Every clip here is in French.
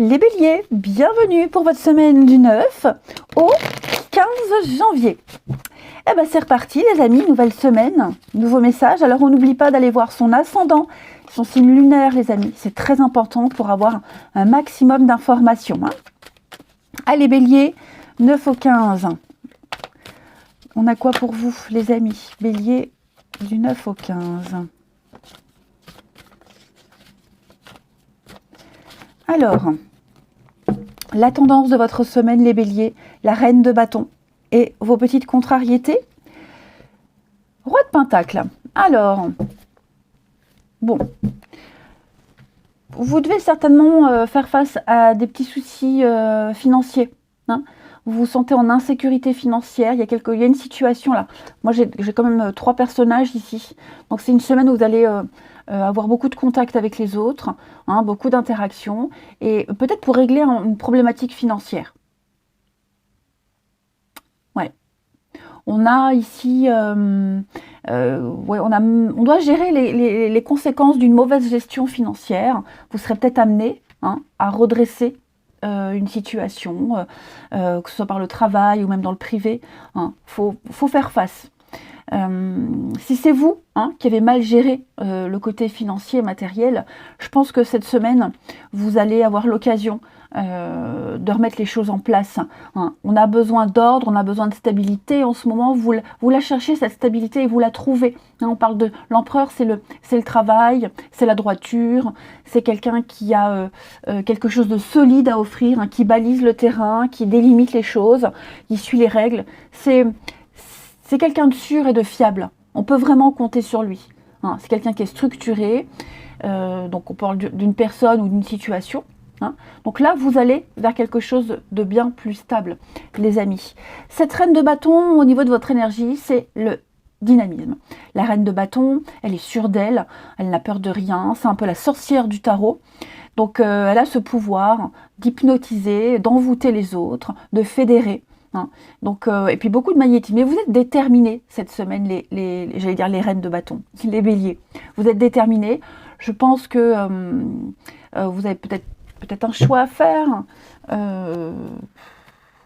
Les béliers, bienvenue pour votre semaine du 9 au 15 janvier. Eh ben c'est reparti les amis, nouvelle semaine, nouveau message. Alors on n'oublie pas d'aller voir son ascendant, son signe lunaire les amis. C'est très important pour avoir un maximum d'informations. Allez bélier, 9 au 15. On a quoi pour vous les amis? Bélier du 9 au 15. Alors, la tendance de votre semaine, les béliers, la reine de bâton et vos petites contrariétés. Roi de pentacle. Alors, bon, vous devez certainement faire face à des petits soucis financiers. Vous vous sentez en insécurité financière, il y a une situation là. Moi, j'ai quand même 3 personnages ici. Donc, c'est une semaine où vous allez avoir beaucoup de contacts avec les autres, beaucoup d'interactions, et peut-être pour régler une problématique financière. Ouais. On a ici, on doit gérer les conséquences d'une mauvaise gestion financière. Vous serez peut-être amené à redresser une situation, que ce soit par le travail ou même dans le privé. Faut faire face. Si c'est vous qui avez mal géré le côté financier et matériel, je pense que cette semaine, vous allez avoir l'occasion de remettre les choses en place. On a besoin d'ordre, on a besoin de stabilité. En ce moment, vous la cherchez, cette stabilité, et vous la trouvez. On parle de l'empereur, c'est le travail, c'est la droiture, c'est quelqu'un qui a quelque chose de solide à offrir, qui balise le terrain, qui délimite les choses, qui suit les règles. C'est quelqu'un de sûr et de fiable. On peut vraiment compter sur lui. C'est quelqu'un qui est structuré. Donc on parle d'une personne ou d'une situation. Donc là, vous allez vers quelque chose de bien plus stable, les amis. Cette reine de bâton, au niveau de votre énergie, c'est le dynamisme. La reine de bâton, elle est sûre d'elle, elle n'a peur de rien. C'est un peu la sorcière du tarot. Donc elle a ce pouvoir d'hypnotiser, d'envoûter les autres, de fédérer. Donc, et puis beaucoup de magnétisme. Mais vous êtes déterminés cette semaine, j'allais dire les reines de bâton, les béliers. Vous êtes déterminés. Je pense que vous avez peut-être un choix à faire.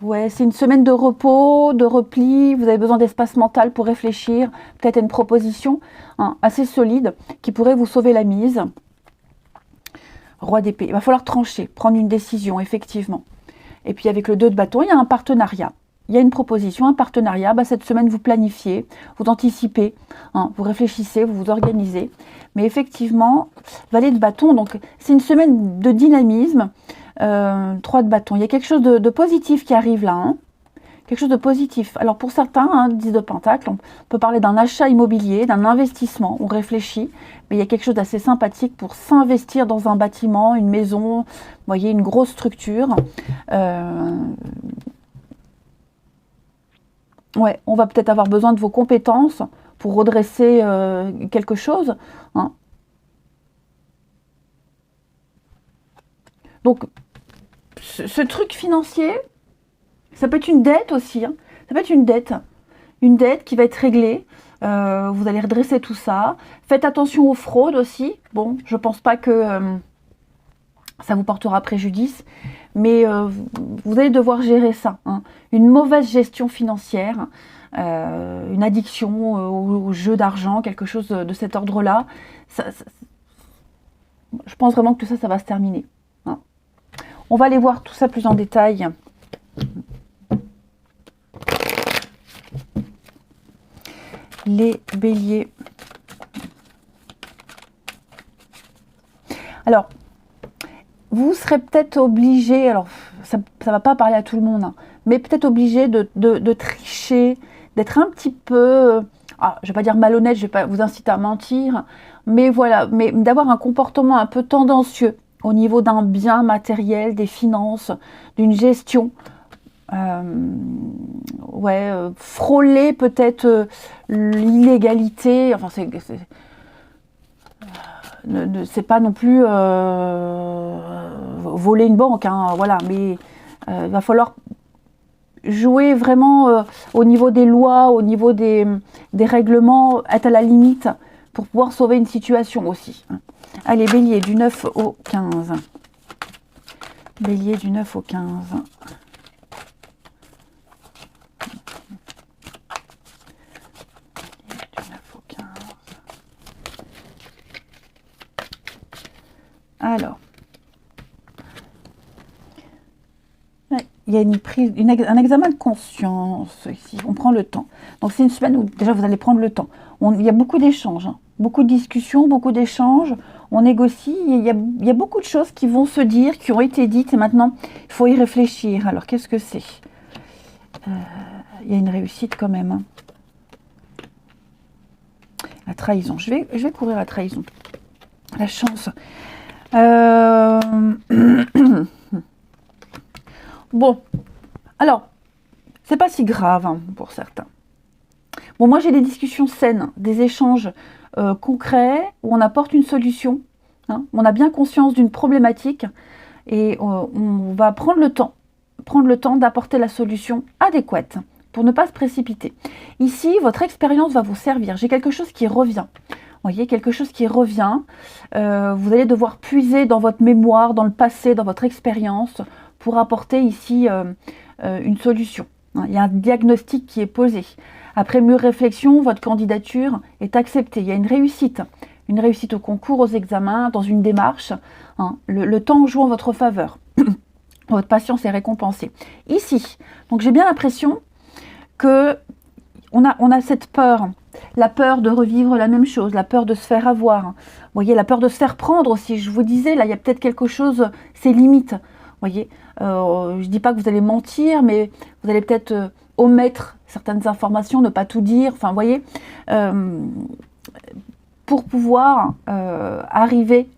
Ouais, c'est une semaine de repos, de repli. Vous avez besoin d'espace mental pour réfléchir. Peut-être une proposition assez solide qui pourrait vous sauver la mise. Roi d'épée. Il va falloir trancher, prendre une décision, effectivement. Et puis avec le 2 de bâton, il y a un partenariat. Il y a une proposition, un partenariat. Cette semaine, vous planifiez, vous anticipez, vous réfléchissez, vous vous organisez. Mais effectivement, valet de bâton, donc c'est une semaine de dynamisme. 3 de bâton. Il y a quelque chose de positif qui arrive là. Quelque chose de positif. Alors pour certains, 10 de pentacle, on peut parler d'un achat immobilier, d'un investissement. On réfléchit, mais il y a quelque chose d'assez sympathique pour s'investir dans un bâtiment, une maison, vous voyez, une grosse structure. Ouais, on va peut-être avoir besoin de vos compétences pour redresser quelque chose. Donc, ce truc financier, ça peut être une dette aussi. Ça peut être une dette qui va être réglée. Vous allez redresser tout ça. Faites attention aux fraudes aussi. Bon, je pense pas que ça vous portera préjudice, mais vous allez devoir gérer ça. Une mauvaise gestion financière, une addiction au jeu d'argent, quelque chose de cet ordre-là. Je pense vraiment que ça va se terminer. On va aller voir tout ça plus en détail. Les béliers. Alors, vous serez peut-être obligé, alors ça ne va pas parler à tout le monde, mais peut-être obligé de tricher, d'être un petit peu, je ne vais pas dire malhonnête, je ne vais pas vous inciter à mentir, mais voilà, mais d'avoir un comportement un peu tendancieux au niveau d'un bien matériel, des finances, d'une gestion. Frôler peut-être l'illégalité, enfin c'est pas non plus voler une banque, voilà, mais il va falloir jouer vraiment au niveau des lois, au niveau des règlements, être à la limite pour pouvoir sauver une situation aussi. Allez, bélier, du 9 au 15. Bélier du 9 au 15. Du 9 au 15. Alors. Il y a une prise, un examen de conscience ici. On prend le temps. Donc c'est une semaine où déjà vous allez prendre le temps. Il y a beaucoup d'échanges, hein, beaucoup de discussions, beaucoup d'échanges. On négocie. Il y a beaucoup de choses qui vont se dire, qui ont été dites, et maintenant il faut y réfléchir. Alors qu'est-ce que c'est? Il y a une réussite quand même. Hein. La trahison. Je vais courir la trahison. La chance. Bon, alors, c'est pas si grave hein, pour certains. Bon, moi j'ai des discussions saines, des échanges concrets où on apporte une solution. Hein, on a bien conscience d'une problématique et on va prendre le temps d'apporter la solution adéquate pour ne pas se précipiter. Ici, votre expérience va vous servir. J'ai quelque chose qui revient. Vous voyez, quelque chose qui revient. Vous allez devoir puiser dans votre mémoire, dans le passé, dans votre expérience pour apporter ici une solution. Il y a un diagnostic qui est posé. Après mûre réflexion, votre candidature est acceptée. Il y a une réussite au concours, aux examens, dans une démarche. Hein. Le temps joue en votre faveur. Votre patience est récompensée. Ici, donc j'ai bien l'impression que on a cette peur, la peur de revivre la même chose, la peur de se faire avoir. Vous voyez, la peur de se faire prendre aussi. Je vous disais, là, il y a peut-être quelque chose, c'est limite. Vous voyez, je ne dis pas que vous allez mentir, mais vous allez peut-être omettre certaines informations, ne pas tout dire. Enfin, vous voyez, pour pouvoir arriver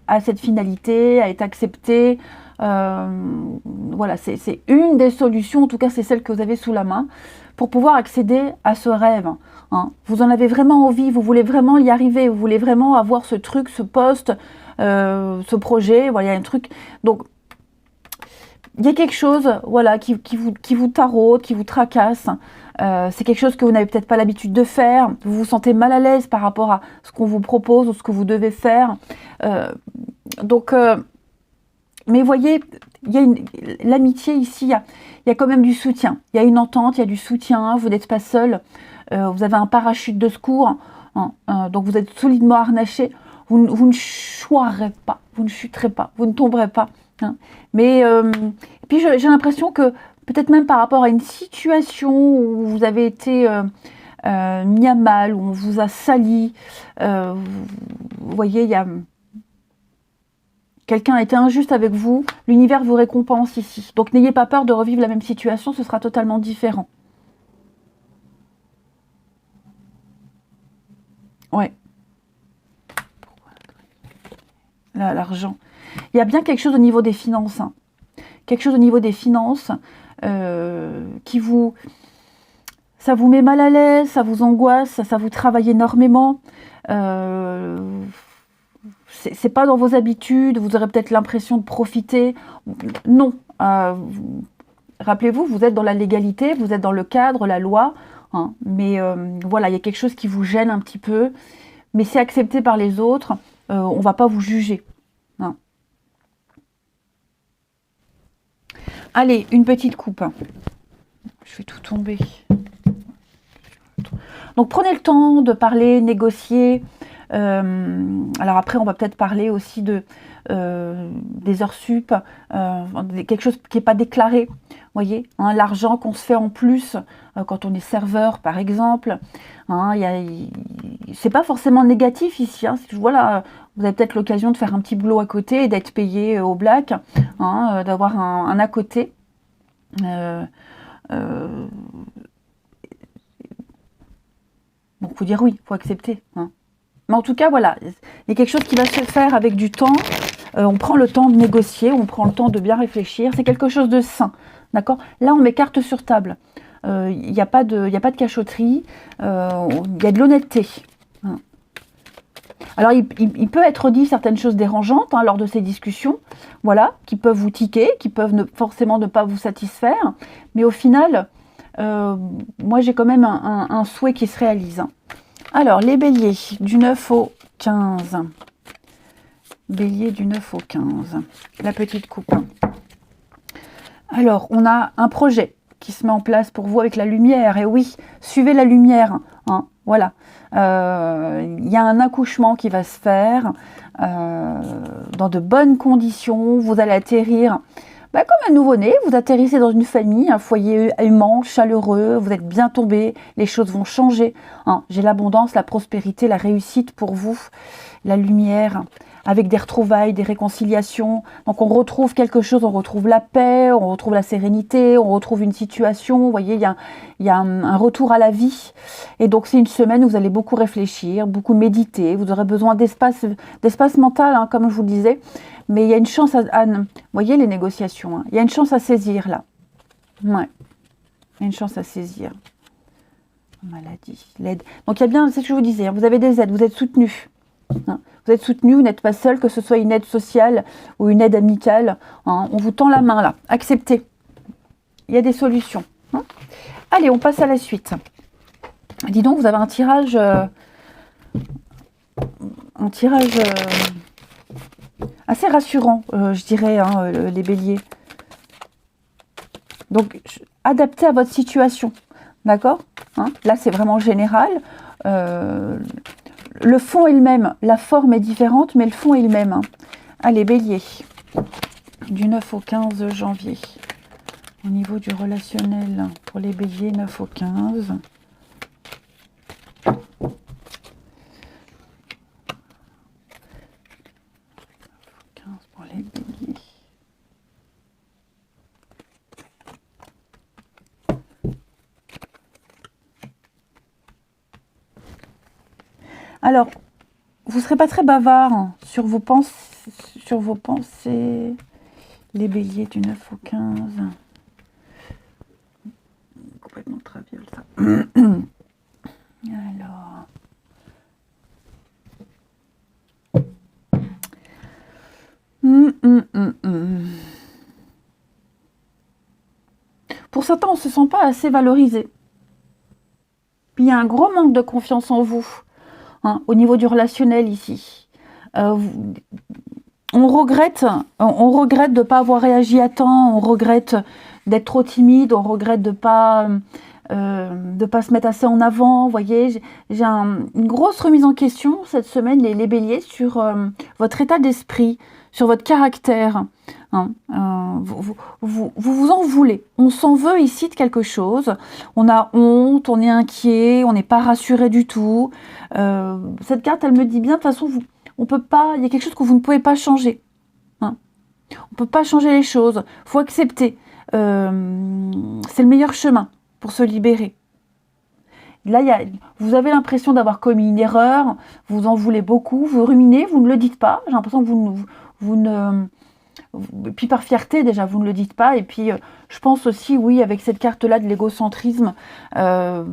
à cette finalité, à être accepté. Voilà, c'est une des solutions, en tout cas c'est celle que vous avez sous la main, pour pouvoir accéder à ce rêve. Hein. Vous en avez vraiment envie, vous voulez vraiment y arriver, vous voulez vraiment avoir ce truc, ce poste, ce projet, voilà, il y a un truc. Donc, il y a quelque chose voilà, qui vous taraude, qui vous tracasse. C'est quelque chose que vous n'avez peut-être pas l'habitude de faire. Vous vous sentez mal à l'aise par rapport à ce qu'on vous propose ou ce que vous devez faire. Mais voyez, il y a l'amitié ici, il y a quand même du soutien. Il y a une entente, il y a du soutien. Vous n'êtes pas seul. Vous avez un parachute de secours. Hein, donc vous êtes solidement harnaché. Vous ne choirez pas, vous ne chuterez pas, vous ne tomberez pas. Hein. Mais puis j'ai l'impression que peut-être même par rapport à une situation où vous avez été mis à mal, où on vous a sali, vous voyez, il y a quelqu'un a été injuste avec vous, l'univers vous récompense ici. Donc n'ayez pas peur de revivre la même situation, ce sera totalement différent. Ouais. Là, l'argent. Il y a bien quelque chose au niveau des finances. Hein. Quelque chose au niveau des finances qui vous... Ça vous met mal à l'aise, ça vous angoisse, ça vous travaille énormément. C'est pas dans vos habitudes, vous aurez peut-être l'impression de profiter. Non. Rappelez-vous, vous êtes dans la légalité, vous êtes dans le cadre, la loi. Hein, mais voilà, il y a quelque chose qui vous gêne un petit peu. Mais c'est accepté par les autres. On ne va pas vous juger. Hein. Allez, une petite coupe. Je vais tout tomber. Donc prenez le temps de parler, négocier. Alors après, on va peut-être parler aussi de des heures sup, quelque chose qui n'est pas déclaré. Vous voyez, hein, l'argent qu'on se fait en plus quand on est serveur, par exemple. Hein, c'est pas forcément négatif ici. Hein, voilà, vous avez peut-être l'occasion de faire un petit boulot à côté et d'être payé au black, hein, d'avoir un à côté. Donc, faut dire oui, faut accepter. Hein. Mais en tout cas, voilà, il y a quelque chose qui va se faire avec du temps. On prend le temps de négocier, on prend le temps de bien réfléchir. C'est quelque chose de sain, d'accord? Là, on met carte sur table. Il n'y a pas de cachotterie. Il y a de l'honnêteté. Hein. Alors, il peut être dit certaines choses dérangeantes hein, lors de ces discussions, voilà, qui peuvent vous tiquer, qui peuvent forcément ne pas vous satisfaire. Mais au final, moi, j'ai quand même un souhait qui se réalise. Hein. Alors, les béliers, du 9 au 15. Bélier du 9 au 15. La petite coupe. Alors, on a un projet qui se met en place pour vous avec la lumière. Et oui, suivez la lumière. Hein, voilà. Il y a un accouchement qui va se faire dans de bonnes conditions. Vous allez atterrir comme un nouveau-né. Vous atterrissez dans une famille, un foyer aimant, chaleureux. Vous êtes bien tombé. Les choses vont changer. Hein. J'ai l'abondance, la prospérité, la réussite pour vous. La lumière, avec des retrouvailles, des réconciliations. Donc on retrouve quelque chose, on retrouve la paix, on retrouve la sérénité, on retrouve une situation. Vous voyez, il y a un retour à la vie. Et donc c'est une semaine où vous allez beaucoup réfléchir, beaucoup méditer. Vous aurez besoin d'espace mental, hein, comme je vous le disais. Mais il y a une chance vous voyez les négociations, hein, il y a une chance à saisir là. Ouais, il y a une chance à saisir. Maladie, l'aide. Donc il y a bien, c'est ce que je vous disais, hein, vous avez des aides, vous êtes soutenus. Hein. Vous êtes soutenu, vous n'êtes pas seul, que ce soit une aide sociale ou une aide amicale. Hein. On vous tend la main là. Acceptez. Il y a des solutions. Hein. Allez, on passe à la suite. Dis donc, vous avez un tirage assez rassurant, je dirais, hein, les béliers. Donc, adapté à votre situation. D'accord, hein. Là, c'est vraiment général. Le fond est le même, la forme est différente, mais le fond est le même. Hein. Allez, bélier, du 9 au 15 janvier. Au niveau du relationnel, pour les béliers, 9 au 15. 15 pour les béliers. Alors, vous ne serez pas très bavard hein, sur vos pensées, les béliers du 9 au 15. Complètement traviole ça. Alors. Pour certains, on ne se sent pas assez valorisé. Puis il y a un gros manque de confiance en vous. Hein, au niveau du relationnel ici. On regrette de ne pas avoir réagi à temps, on regrette d'être trop timide, on regrette de pas se mettre assez en avant. Vous voyez, j'ai une grosse remise en question cette semaine, les béliers, sur votre état d'esprit, sur votre caractère. Hein, vous en voulez. On s'en veut ici de quelque chose. On a honte, on est inquiet, on n'est pas rassuré du tout. Cette carte, elle me dit bien, de toute façon, on peut pas. Il y a quelque chose que vous ne pouvez pas changer. Hein. On ne peut pas changer les choses. Il faut accepter. C'est le meilleur chemin pour se libérer. Là, vous avez l'impression d'avoir commis une erreur, vous en voulez beaucoup, vous ruminez, vous ne le dites pas. J'ai l'impression que vous ne... Puis par fierté déjà, vous ne le dites pas. Et puis je pense aussi, oui, avec cette carte-là de l'égocentrisme, il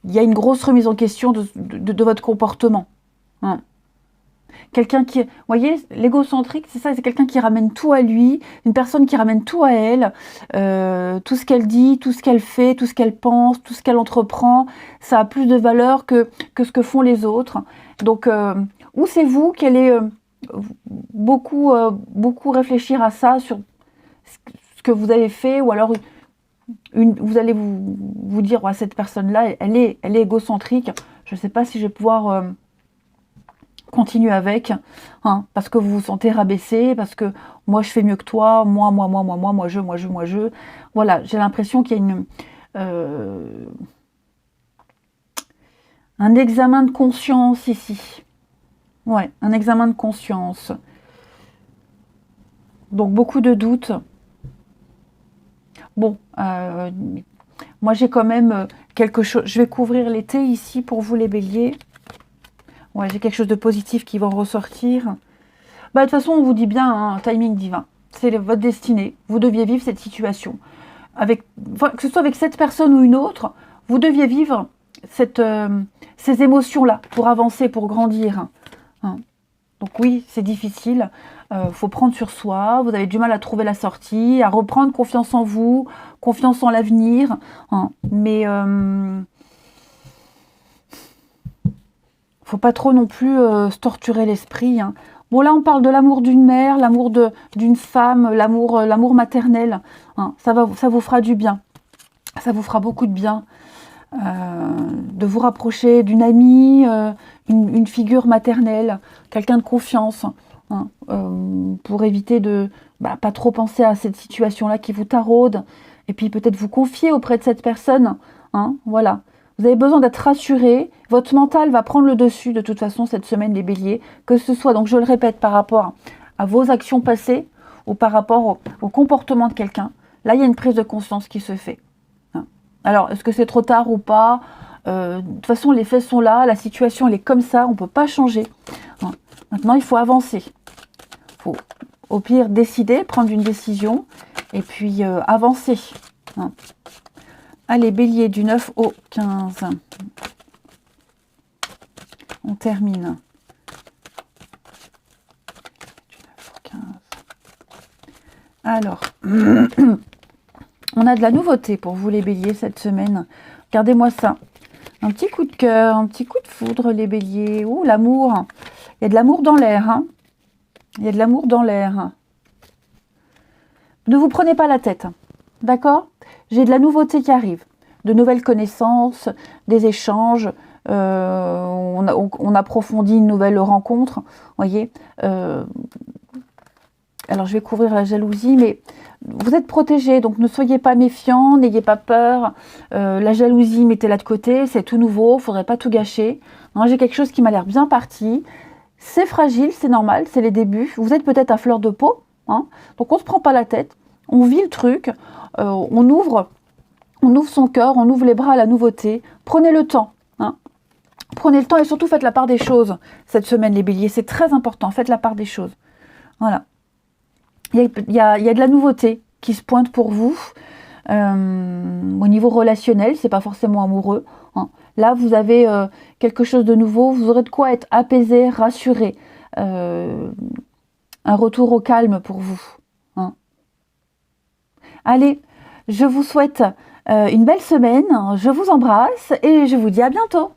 y a une grosse remise en question de votre comportement. Hein. Quelqu'un qui, vous voyez, l'égocentrique, c'est ça, c'est quelqu'un qui ramène tout à lui, une personne qui ramène tout à elle, tout ce qu'elle dit, tout ce qu'elle fait, tout ce qu'elle pense, tout ce qu'elle entreprend, ça a plus de valeur que ce que font les autres. Donc, où c'est vous qui allez beaucoup réfléchir à ça, sur ce que vous avez fait, ou alors vous allez vous dire, ouais, cette personne-là, elle est égocentrique, je ne sais pas si je vais pouvoir... continuer avec, hein, parce que vous vous sentez rabaissé, parce que moi je fais mieux que toi, moi je. Voilà, j'ai l'impression qu'il y a un examen de conscience ici. Ouais, un examen de conscience. Donc beaucoup de doutes. Bon, moi j'ai quand même quelque chose. Je vais couvrir l'été ici pour vous les béliers. Ouais, j'ai quelque chose de positif qui va ressortir. De toute façon, on vous dit bien, hein, timing divin. C'est votre destinée. Vous deviez vivre cette situation. Que ce soit avec cette personne ou une autre, vous deviez vivre ces émotions-là pour avancer, pour grandir. Hein. Donc oui, c'est difficile. Faut prendre sur soi. Vous avez du mal à trouver la sortie, à reprendre confiance en vous, confiance en l'avenir. Hein. Mais... faut pas trop non plus se torturer l'esprit. Hein. Bon, là, on parle de l'amour d'une mère, l'amour d'une femme, l'amour maternel. Hein. Ça vous fera du bien. Ça vous fera beaucoup de bien. De vous rapprocher d'une amie, une figure maternelle, quelqu'un de confiance, hein, pour éviter de pas trop penser à cette situation-là qui vous taraude, et puis peut-être vous confier auprès de cette personne. Hein, voilà. Vous avez besoin d'être rassuré. Votre mental va prendre le dessus de toute façon cette semaine, les béliers, que ce soit, donc je le répète, par rapport à vos actions passées ou par rapport au comportement de quelqu'un. Là, il y a une prise de conscience qui se fait. Alors, est-ce que c'est trop tard ou pas? De toute façon, les faits sont là, la situation elle est comme ça, on ne peut pas changer. Hein. Maintenant, il faut avancer. Il faut, au pire, décider, prendre une décision, et puis avancer. Hein. Allez, bélier, du 9 au 15. On termine. Du 9 au 15. Alors... On a de la nouveauté pour vous les béliers cette semaine. Regardez-moi ça. Un petit coup de cœur, un petit coup de foudre les béliers. Ouh, l'amour. Il y a de l'amour dans l'air. Hein. Il y a de l'amour dans l'air. Ne vous prenez pas la tête. D'accord? J'ai de la nouveauté qui arrive. De nouvelles connaissances, des échanges. On approfondit une nouvelle rencontre. Voyez. Alors, je vais couvrir la jalousie, mais vous êtes protégés, donc ne soyez pas méfiants, n'ayez pas peur. La jalousie, mettez-la de côté, c'est tout nouveau, il ne faudrait pas tout gâcher. J'ai quelque chose qui m'a l'air bien parti. C'est fragile, c'est normal, c'est les débuts. Vous êtes peut-être à fleur de peau, hein, donc on ne se prend pas la tête, on vit le truc, on ouvre son cœur, on ouvre les bras à la nouveauté. Prenez le temps. Hein. Prenez le temps et surtout faites la part des choses cette semaine, les béliers. C'est très important, faites la part des choses. Voilà. Il y a de la nouveauté qui se pointe pour vous. Au niveau relationnel, c'est pas forcément amoureux. Hein. Là, vous avez quelque chose de nouveau. Vous aurez de quoi être apaisé, rassuré. Un retour au calme pour vous. Hein. Allez, je vous souhaite une belle semaine. Je vous embrasse et je vous dis à bientôt.